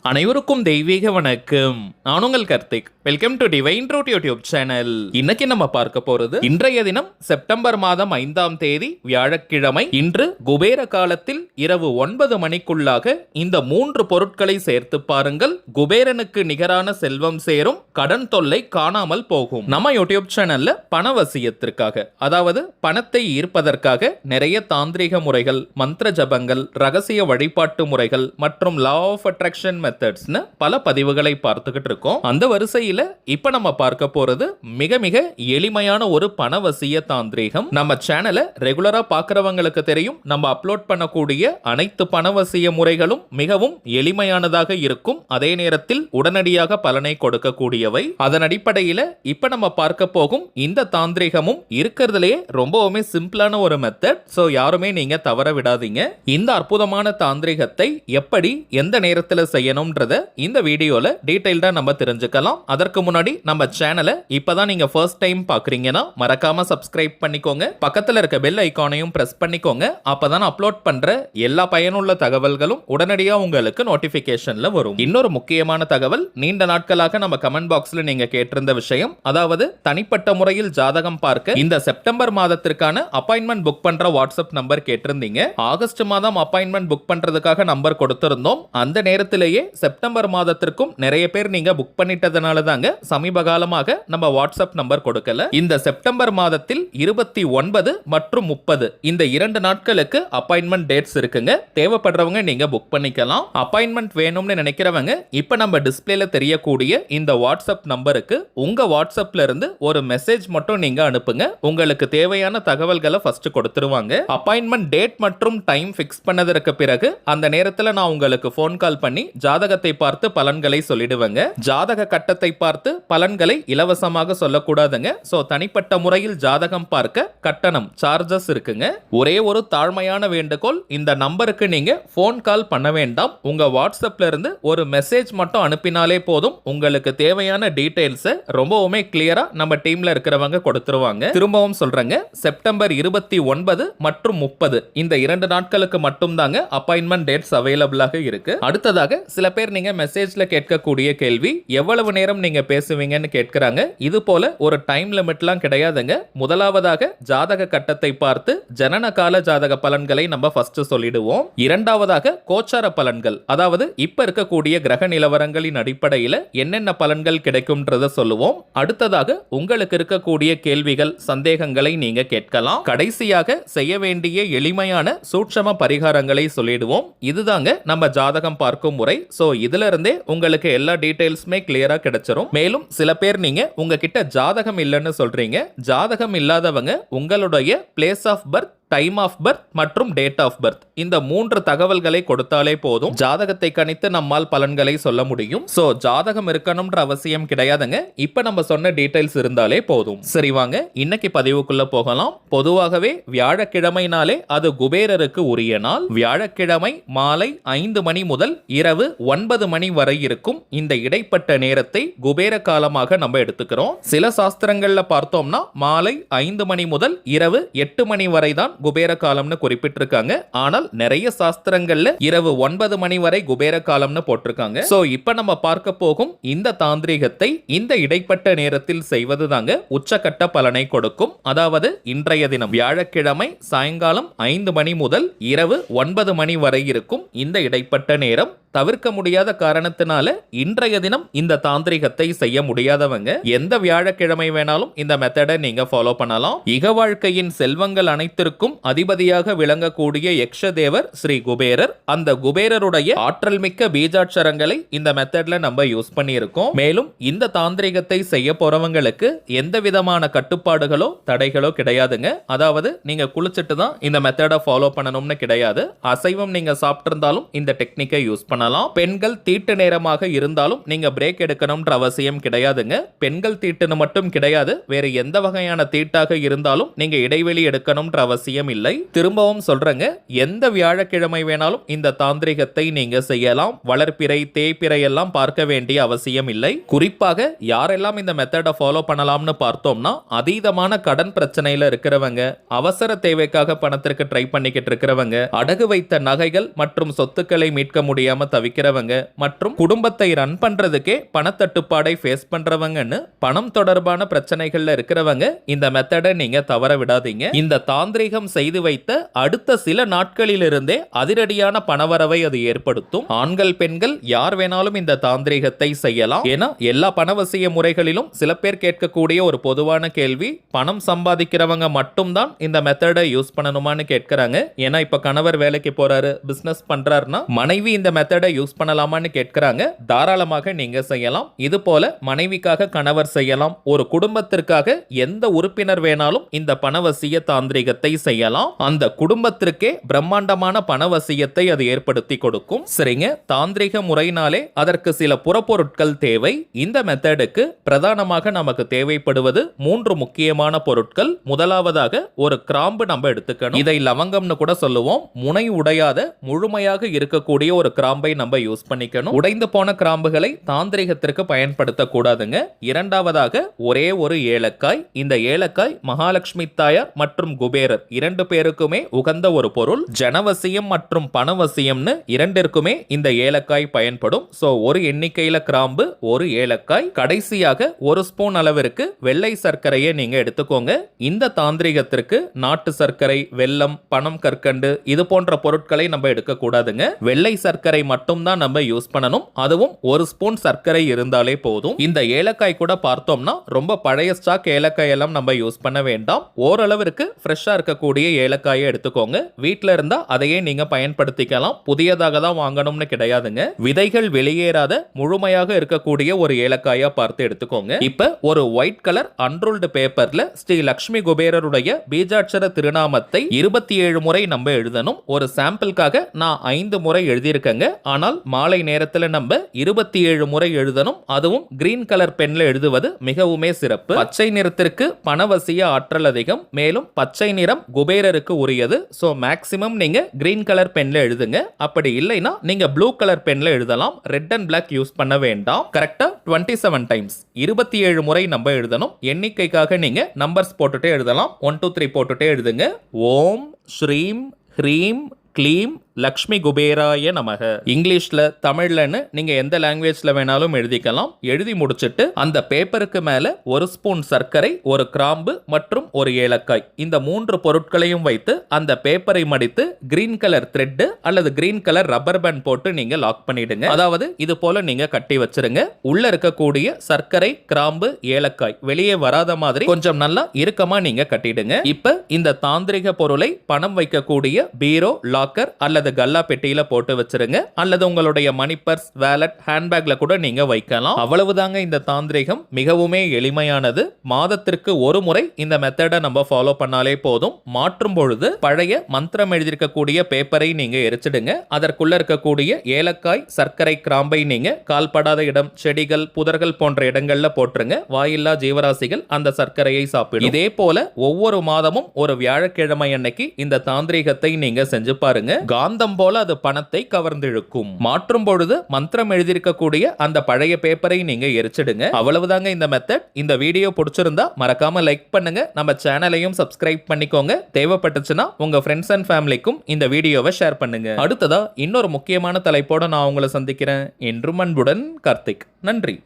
அனைவருக்கும் தெய்வீக வணக்கம். நான் உங்கள் Karthik. Welcome to divine truth YouTube channel. இன்னைக்கு நம்ம பார்க்க போறது இன்றைய தினம் செப்டம்பர் மாதம் 5ஆம் தேதி வியாழக்கிழமை. இன்று குபேர காலத்தில் இரவு 9 மணிக்குள்ளாக இந்த 3 பொருட்களை சேர்த்து பாருங்கள். குபேரனுக்கு நிகரான செல்வம் சேரும், கடன் தொல்லை காணாமல் போகும். நம்ம யூடியூப் சேனல்ல பணவசியத்திற்காக, அதாவது பணத்தை ஈர்ப்பதற்காக நிறைய தாந்திரிக முறைகள், மந்திர ஜபங்கள், ரகசிய வழிபாட்டு முறைகள் மற்றும் லா ஆஃப் அட்ராக்ஷன் மெத்தட்ஸ்னு பல பதிவுகளை பார்த்துக்கிட்டு இருக்கோம். அந்த வரிசையில இப்ப நம்ம பார்க்க போறது மிக மிக எளிமையான ஒரு பணவசிய தாந்திரீகம். நம்ம சேனலை ரெகுலரா பார்க்கறவங்களுக்கு தெரியும், நம்ம அப்லோட் பண்ணக்கூடிய அனைத்து பணவசிய முறைகளும் மிகவும் எளிமையானதாக இருக்கும், அதே நேரத்தில் உடனடியாக பலனை கொடுக்கக்கூடியவை. அதன் அடிப்படையில் இப்ப நம்ம பார்க்க போகும் இந்த தாந்திரீகமும் இருக்கிறதுலேயே ரொம்பவுமே சிம்பிளான ஒரு மெத்தட். ஸோ யாருமே நீங்க தவற விடாதீங்க. இந்த அற்புதமான தாந்திரீகத்தை எப்படி எந்த நேரத்தில் செய்யணும்ன்றத இந்த வீடியோல டீடைல்டா நம்ம தெரிஞ்சுக்கலாம். அதற்கு முன்னாடி நம்ம சேனலை இப்பதான் நீங்க ஃபர்ஸ்ட் டைம் பாக்குறீங்கன்னா மறக்காம சப்ஸ்கிரைப் பண்ணிக்கோங்க. பக்கத்துல இருக்க பெல் ஐகானையும் பிரஸ் பண்ணிக்கோங்க. அப்பதான் அப்லோட் பண்ற எல்லா பயனுள்ள தகவல்களும் உடனடியா உங்களுக்கு நோட்டிபிகேஷன்ல வரும். இன்னொரு முக்கியமான தகவல், நீண்ட நாட்களாக நம்ம கமெண்ட் பாக்ஸ்ல நீங்க கேட்டிருந்த விஷயம், அதாவது தனிப்பட்ட முறையில் ஜாதகம் பார்க்க இந்த செப்டம்பர் மாதத்திற்கான அப்பாயின்மெண்ட் புக் பண்ற வாட்ஸ்அப் நம்பர் கேட்டிருந்தீங்க. ஆகஸ்ட் மாதம் அப்பாயின்மெண்ட் புக் பண்றதுக்காக நம்பர் கொடுத்திருந்தோம். அந்த நேரத்திலேயே செப்டம்பர் மாதத்திற்கும் நிறைய பேர் நீங்க புக் பண்ணிட்டதனால தாங்க சமீப காலமாக நம்ம வாட்ஸ்அப் நம்பர் கொடுக்கல. இந்த செப்டம்பர் மாதத்தில் 29 மற்றும் 30 இந்த 2 நாட்களுக்கு அப்பாயின்மெண்ட் டேட்ஸ் இருக்குங்க. தேவைப்படுறவங்க நீங்க புக் பண்ணிக்கலாம். அப்பாயின்மெண்ட் வேணும்னு நினைக்கிறவங்க இப்ப நம்ம டிஸ்பிளேல தெரியக்கூடிய இந்த வாட்ஸ்அப் நம்பருக்கு உங்க வாட்ஸ்அப்ல இருந்து ஒரு மெசேஜ் மட்டும் நீங்க அனுப்புங்க. உங்களுக்கு தேவையான தகவல்களை ஃபர்ஸ்ட் கொடுத்துருவாங்க. அப்பாயின்மெண்ட் டேட் மற்றும் டைம் ஃபிக்ஸ் பண்ணதற்கு பிறகு அந்த நேரத்தில் நான் உங்களுக்கு ஃபோன் கால் பண்ணி ஜாதகத்தை பார்த்து பலன்களை சொல்லிடுவேங்க. ஜாதக கட்டத்தை பார்த்து பலன்களை இலவசமாக சொல்லக்கூடாதுங்க. சோ தனிப்பட்ட முறையில் ஜாதகம் பார்க்க கட்டணம், சார்ஜஸ் இருக்குங்க. ஒரே ஒரு தாழ்மையான வேண்டுகோள், இந்த நம்பருக்கு நீங்க ஃபோன் கால் பண்ண வேண்டாம். உங்க வாட்ஸ்அப்ல இருந்து ஒரு மெசேஜ் மட்டும் அனுப்பினாலே போதும். உங்களுக்கு தேவையான டீடைல்ஸ் ரொம்பவுமே கிளியரா நம்ம டீம்ல இருக்கிறவங்க கொடுத்துருவாங்க. திரும்பவும் சொல்றேங்க, செப்டம்பர் 29 மற்றும் 30 இந்த 2 நாட்களுக்கு மட்டும் தாங்க அப்பாயின்மெண்ட் டேட்ஸ் அவைலபிளாக இருக்கு. அடுத்ததாக சில பேர் நீங்க மெசேஜ்ல கேட்கக்கூடிய கேள்வி, எவ்வளவு நேரம் நீங்க பேசுவீங்கன்னு கேட்கிறாங்க. இது போல ஒரு டைம் லிமிட்லாம் கிடையாதுங்க. முதலாவதாக ஜாதக கட்டத்தை பார்த்து ஜனன கால ஜாதக பலன்களை நம்ம ஃபர்ஸ்ட் சொல்லிடுவோம். இரண்டாவதாக கோச்சார பலன்கள், அதாவது இப்ப இருக்கக்கூடிய கிரக நிலவரங்களின் அடிப்படையில் என்னென்ன பலன்கள் கிடைக்கும்ன்றத சொல்லுவோம். அடுத்ததாக உங்களுக்கு இருக்கக்கூடிய கேள்விகள், சந்தேகங்களை நீங்க கேட்கலாம். கடைசியாக செய்ய வேண்டிய எளிமையான சூட்சம பரிகாரங்களை சொல்லிடுவோம். இதுதாங்க நம்ம ஜாதகம் பார்க்கும் முறை. சோ இதுல இருந்தே உங்களுக்கு எல்லா டீடைல்ஸுமே கிளியரா கிடைச்சிரும். மேலும் சில பேர் நீங்க உங்ககிட்ட ஜாதகம் இல்லைன்னு சொல்றீங்க. ஜாதகம் இல்லாதவங்க உங்களுடைய place of birth, time of birth மற்றும் டேட் ஆஃப் பர்த் இந்த 3 தகவல்களை கொடுத்தாலே போதும், ஜாதகத்தை கணித்து நம்மால் பலன்களை சொல்ல முடியும். சோ ஜாதகம் இருக்கணும்ன்ற அவசியம் கிடையாதுங்க. இப்ப நம்ம சொன்ன டீடைல்ஸ் இருந்தாலே போதும். சரி வாங்க இன்னைக்கு பதிவுக்குள்ள போகலாம். பொதுவாகவே வியாழக்கிழமைனாலே அது குபேரருக்கு உரிய நாள். வியாழக்கிழமை மாலை 5 மணி முதல் இரவு 9 மணி வரை இருக்கும் இந்த இடைப்பட்ட நேரத்தை குபேர காலமாக நம்ம எடுத்துக்கிறோம். சில சாஸ்திரங்கள்ல பார்த்தோம்னா மாலை 5 மணி முதல் இரவு 8 மணி வரை தான் குபேர காலம்னு குறிப்பிட்டிருக்காங்க. ஆனால் நிறைய சாஸ்திரங்கள்ல இரவு 9 மணி வரை குபேர காலம்னு போட்டிருக்காங்க. சோ இப்ப நம்ம பார்க்க போகும் இந்த தாந்திரீகத்தை இந்த இடைப்பட்ட நேரத்தில் செய்வது தாங்க உச்சக்கட்ட பலனை கொடுக்கும். அதாவது இன்றைய தினம் வியாழக்கிழமை சாயங்காலம் 5 மணி முதல் இரவு 9 மணி வரை இருக்கும் இந்த இடைப்பட்ட நேரம். தவிர்க்க முடியாத காரணத்தினால இன்றைய தினம் இந்த தாந்திரிகத்தை செய்ய முடியாதவங்க எந்த வியாழக்கிழமை வேணாலும் இந்த மெத்தடை நீங்க ஃபாலோ பண்ணலாம். இக வாழ்க்கையின் செல்வங்கள் அனைத்திற்கும் அதிபதியாக விளங்கக்கூடிய யக்ஷதேவர் ஸ்ரீ குபேரர். அந்த குபேரருடைய ஆற்றல் மிக்க பீஜாட்சரங்களை இந்த மெத்தட்ல நம்ம யூஸ் பண்ணி இருக்கோம். மேலும் இந்த தாந்திரிகத்தை செய்ய போறவங்களுக்கு எந்த விதமான கட்டுப்பாடுகளோ தடைகளோ கிடையாதுங்க. அதாவது நீங்க குளிச்சுட்டு தான் இந்த மெத்தடை ஃபாலோ பண்ணணும்னு கிடையாது. அசைவம் நீங்க சாப்பிட்டு இருந்தாலும் இந்த டெக்னிக்கை யூஸ் பண்ணலாம். பெண்கள் தீட்டு நேரமாக இருந்தாலும் நீங்க பிரேக் எடுக்கணும்ன்ற அவசியம் கிடையாதுங்க. பெண்கள் தீட்டுன்னு மட்டும் கிடையாது, வேற எந்த வகையான தீட்டாக இருந்தாலும் நீங்க இடைவெளி எடுக்கணும்ன்ற அவசியம் அவசியம் இல்லை. திரும்பவும் சொல்றேங்க, எந்த வியாழக்கிழமை வேணாலும் இந்த தாந்திரிகத்தை நீங்க செய்யலாம். வளர்ப்பிறை தேய்பிறை எல்லாம் பார்க்க வேண்டிய அவசியம் இல்லை. குறிப்பாக யாரெல்லாம் இந்த மெத்தடை ஃபாலோ பண்ணலாம்னு பார்த்தோம்னா, அதீதமான கடன் பிரச்சனையில இருக்கிறவங்க, அவசர தேவைக்காக பணத்திற்கு ட்ரை பண்ணிக்கிட்டு இருக்கிறவங்க, அடகு வைத்த நகைகள் மற்றும் சொத்துக்களை மீட்க முடியாம தவிக்கிறவங்க, மற்றும் குடும்பத்தை ரன் பண்றதுக்கே பணத்தட்டுப்பாடை ஃபேஸ் பண்றவங்கன்னு பணம் தொடர்பான பிரச்சனைகள்ல இருக்கிறவங்க இந்த மெத்தடை நீங்க தவற விடாதீங்க. இந்த தாந்திரிகம் செய்து வைத்த அடுத்த சில நாட்களிலிருந்தே அதிரடியான பணவரவை அது ஏற்படுத்தும். ஆண்கள் பெண்கள் யார் வேணாலும் இந்த தாந்திரிகத்தை செய்யலாம். ஏன்னா எல்லா பணவசிய முறைகளிலும் சில பேர் கேட்கக்கூடிய ஒரு பொதுவான கேள்வி, பணம் சம்பாதிக்கிறவங்க மட்டும்தான் இந்த மெத்தடை யூஸ் பண்ணணுமான்னு கேட்கிறாங்க. ஏன்னா இப்ப கணவர் வேலைக்கு போறாரு, பிசினஸ் பண்றாருன்னா மனைவி இந்த மெத்தடை யூஸ் பண்ணலாமான்னு கேட்கிறாங்க. தாராளமாக நீங்க செய்யலாம். இது போல மனைவிக்காக கணவர் செய்யலாம். ஒரு குடும்பத்திற்காக எந்த உறுப்பினர் வேணாலும் இந்த பணவசிய தாந்திரிகத்தை செய்யலாம். அந்த குடும்பத்திற்கே பிரம்மாண்டமான பணவசியத்தை அது ஏற்படுத்தி கொடுக்கும். சரிங்க, தாந்திரிக முறையினாலே அதற்கு சில புறப்பொருட்கள் தேவை. இந்த மெத்தடுக்கு பிரதானமாக நமக்கு தேவைப்படுவது 3 முக்கியமான பொருட்கள். முதலாவதாக ஒரு கிராம்பு நம்ம எடுத்துக்கணும். இதை லவங்கம்னு கூட சொல்லுவோம். முனை உடையாத முழுமையாக இருக்கக்கூடிய ஒரு கிராம்பை நம்ம யூஸ் பண்ணிக்கணும். உடைந்து போன கிராம்புகளை தாந்திரிகத்திற்கு பயன்படுத்த கூடாதுங்க. இரண்டாவதாக ஒரே ஒரு ஏலக்காய். இந்த ஏலக்காய் மகாலட்சுமி தாயார் மற்றும் குபேரர் 2 பேருக்குமே உகந்த ஒரு பொருள். ஜனவசியம் மற்றும் பணவசியம்னு 2ற்குமே இந்த ஏலக்காய் பயன்படும். சோ ஒரு எண்ணிக்கையில கிராம்பு, ஒரு ஏலக்காய், கடைசியாக 1 ஸ்பூன் அளவிற்கு வெள்ளை சர்க்கரையை நீங்க எடுத்துக்கோங்க. இந்த தாந்திரிகத்திற்கு நாட்டு சர்க்கரை, வெல்லம், பனம் கற்கண்டு இது போன்ற பொருட்களை நம்ம எடுக்க கூடாதுங்க. வெள்ளை சர்க்கரை மட்டும் தான் நம்ம யூஸ் பண்ணணும். அதுவும் 1 ஸ்பூன் சர்க்கரை இருந்தாலே போதும். இந்த ஏலக்காய் கூட பார்த்தோம்னா ரொம்ப பழைய ஸ்டாக் ஏலக்காய் எல்லாம் நம்ம யூஸ் பண்ண வேண்டாம். ஓரளவிற்கு ஃப்ரெஷ்ஷா இருக்கக்கூடிய ஏலக்காயை எடுத்துக்கோங்க. வீட்ல இருந்தா அதையே நீங்க பயன்படுத்திக்கலாம். புதியதாக தான் வாங்கணும்னு கிடையாதுங்க. விதைகள் வெளியேறாத முழுமையாக இருக்கக்கூடிய ஒரு ஏலக்காயா பார்த்து எடுத்துக்கோங்க. இப்ப ஒரு ஒயிட் கலர் அன்ரூல்டு பேப்பர்ல ஸ்ரீ லட்சுமி குபேரருடைய பீஜாட்சர திருநாமத்தை 27 முறை நம்ம எழுதணும். ஒரு சாம்பிளுக்காக நான் 5 முறை எழுதியிருக்கேங்க. ஆனால் மாலை நேரத்தில் நம்ம 27 முறை எழுதணும். அதுவும் கிரீன் கலர் பென்ல எழுதுவது மிகவுமே சிறப்பு. பச்சை நிறத்திற்கு பணவசிய ஆற்றல் அதிகம். மேலும் பச்சை நிறம் குபேரருக்கு உரியது. சோ மேக்ஸிமம் நீங்க கிரீன் கலர் பென்ல எழுதுங்க. அப்படி இல்லைனா நீங்க ப்ளூ கலர் பென்ல எழுதலாம். ரெட் அண்ட் பிளாக் யூஸ் பண்ண வேண்டாம். கரெக்டா 27 டைம்ஸ் 27 முறை நம்ம எழுதணும். எண்ணிக்கைக்காக நீங்க நம்பர்ஸ் போட்டுட்டே எழுதலாம். 1 2 3 போட்டுட்டே எழுதுங்க. ஓம் ஸ்ரீம் ஹ்ரீம் க்ளீம் லக்ஷ்மி குபேராய நமக. இங்கிலீஷ்ல, தமிழ்லன்னு நீங்க எந்த லாங்குவேஜ்ல வேணாலும் எழுதிக்கலாம். எழுதி முடிச்சிட்டு அந்த பேப்பருக்கு மேல 1 ஸ்பூன் சர்க்கரை, 1 கிராம்பு மற்றும் 1 ஏலக்காய், இந்த 3 பொருட்களையும் வைத்து அந்த பேப்பரை மடித்து கிரீன் கலர் த்ரெட் அல்லது கிரீன் கலர் ரப்பர் பேண்ட் போட்டு நீங்க லாக் பண்ணிடுங்க. அதாவது இது போல நீங்க கட்டி வச்சிருங்க. உள்ள இருக்கக்கூடிய சர்க்கரை, கிராம்பு, ஏலக்காய் வெளியே வராத மாதிரி கொஞ்சம் நல்லா இறுக்கமா நீங்க கட்டிடுங்க. இப்ப இந்த தாந்திரிக பொருளை பணம் வைக்கக்கூடிய பீரோ, லாக்கர் அல்லது கல்லா பெட்டியில போட்டு வச்சிருங்க. அல்லது உங்களுடைய மணி பர்ஸ், வேலட், ஹேண்ட்பேக்ல கூட நீங்க வைக்கலாம். அவ்வளவுதாங்க இந்த தாந்திரிகம். மிகவுமே எளிமையானது. மாதத்திற்கு ஒரு முறை இந்த மெத்தடை நம்ம ஃபாலோ பண்ணாலே போதும். மாற்றும் பொழுது பழைய மந்திரம் எழுதியிருக்கக்கூடிய பேப்பரை நீங்க எரிச்சிடுங்க. அதற்குள்ள இருக்கக்கூடிய ஏலக்காய், சர்க்கரை, கிராம்பை நீங்க கால்படாத இடம், செடிகள், புதர்கள் போன்ற இடங்கள்ல போட்டுருங்க. வாயில்லா ஜீவராசிகள் அந்த சர்க்கரையை சாப்பிடும். இதே போல ஒவ்வொரு மாதமும் ஒரு வியாழக்கிழமை அன்னைக்கு இந்த தாந்திரிகத்தை நீங்க செஞ்சு பாருங்க. காந்தம் போல அது பணத்தை கவர்ந்திழுக்கும். மாற்றும் பொழுது மந்திரம் எழுதியிருக்கக்கூடிய அந்த பழைய பேப்பரை நீங்க எரிச்சிடுங்க. அவ்வளவுதாங்க இந்த மெத்தட். இந்த வீடியோ பிடிச்சிருந்தா மறக்காம லைக் பண்ணுங்க. நம்ம சேனலையும் சப்ஸ்கிரைப் பண்ணிக்கோங்க. தேவைப்பட்டுச்சுன்னா உங்க ஃப்ரெண்ட்ஸ் அண்ட் ஃபேமிலிக்கும் இந்த வீடியோவை ஷேர் பண்ணுங்க. அடுத்ததா இன்னொரு முக்கியமான தலைப்போட நான் உங்களை சந்திக்கிறேன். என்றும் அன்புடன் கார்த்திக். நன்றி.